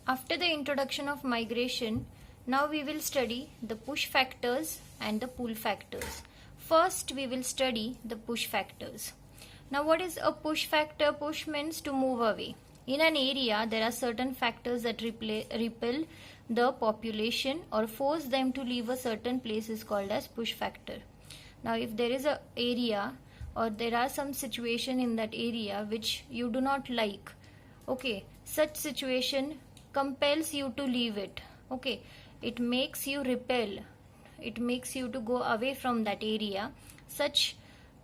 After the introduction of migration, now we will study the push factors and the pull factors. First, we will study the push factors. Now, what is a push factor? Push means to move away. In an area, there are certain factors that repel the population or force them to leave a certain place is called as push factor. Now, if there is an area or there are some situation in that area which you do not like, okay, such situation compels you to leave it. Okay, it makes you repel, it makes you to go away from that area. Such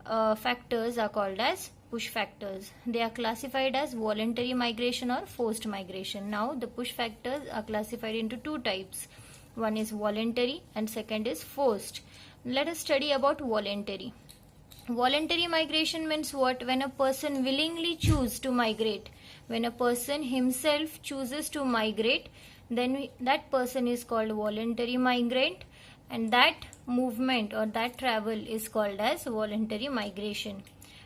factors are called as push factors. They are classified as voluntary migration or forced migration. Now the push factors are classified into two types. One is voluntary and second is forced. Let us study about voluntary. Voluntary migration means what? When a person willingly chooses to migrate. When a person himself chooses to migrate, then that person is called voluntary migrant, and that movement or that travel is called as voluntary migration.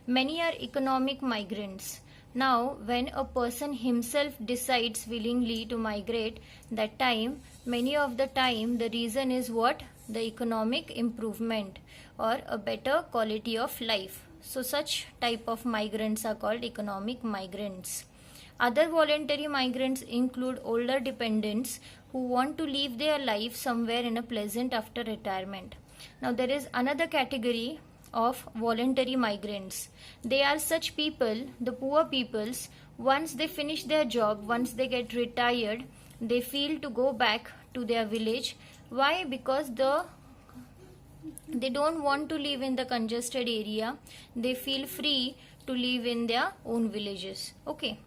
Many are economic migrants. Now, when a person himself decides willingly to migrate, that time, many of the time, the reason is what? The economic improvement or a better quality of life. So, such type of migrants are called economic migrants. Other voluntary migrants include older dependents who want to live their life somewhere in a pleasant after retirement. Now, there is another category of voluntary migrants. They are such people, the poor peoples, once they finish their job, once they get retired, they feel to go back to their village. Why? Because they don't want to live in the congested area. They feel free to live in their own villages. Okay.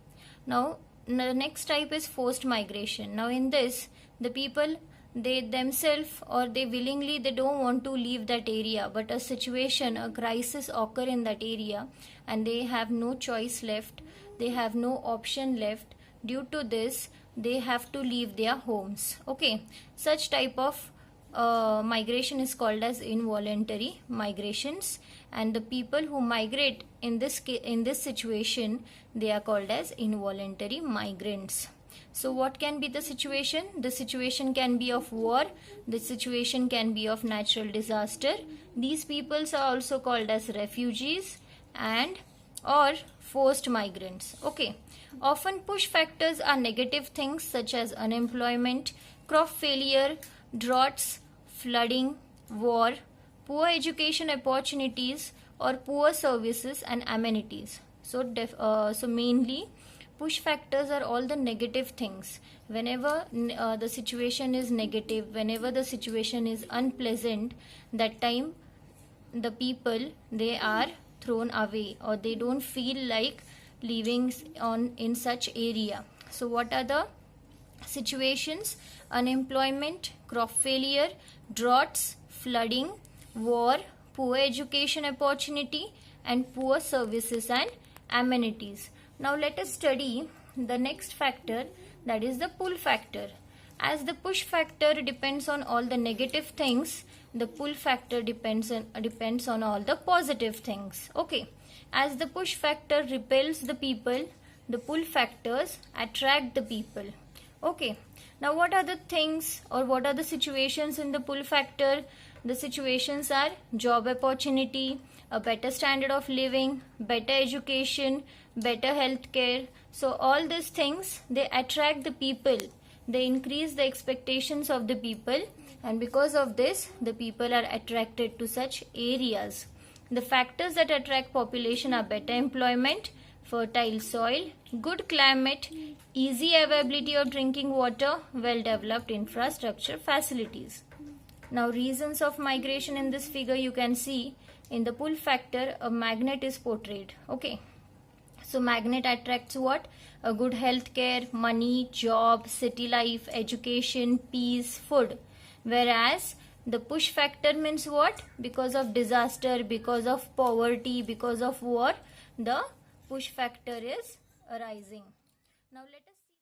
Now, the next type is forced migration. Now, in this, the people, they themselves or they willingly, they don't want to leave that area, but a situation, a crisis occur in that area and they have no choice left, they have no option left. Due to this, they have to leave their homes. Okay, such type of migration is called as involuntary migrations, and the people who migrate in this situation, they are called as involuntary migrants. So what can be the situation? The situation can be of war, the situation can be of natural disaster. These peoples are also called as refugees and or forced migrants. Okay, often push factors are negative things such as unemployment, crop failure, droughts, flooding, war, poor education opportunities, or poor services and amenities. So mainly push factors are all the negative things. Whenever the situation is negative, whenever the situation is unpleasant, that time the people, they are thrown away or they don't feel like living in such area. So what are the situations? Unemployment, crop failure, droughts, flooding, war, poor education opportunity, and poor services and amenities. Now let us study the next factor, that is the pull factor. As the push factor depends on all the negative things, the pull factor depends on all the positive things. Okay, as the push factor repels the people, the pull factors attract the people. Okay, now what are the things or what are the situations in the pull factor? The situations are job opportunity, a better standard of living, better education, better health care. So all these things, they attract the people. They increase the expectations of the people, and because of this, the people are attracted to such areas. The factors that attract population are better employment, fertile soil, good climate, easy availability of drinking water, well-developed infrastructure facilities. Now, reasons of migration in this figure you can see. In the pull factor, a magnet is portrayed. Okay. So, magnet attracts what? A good health care, money, job, city life, education, peace, food. Whereas, the push factor means what? Because of disaster, because of poverty, because of war, the push factor is arising. Now, let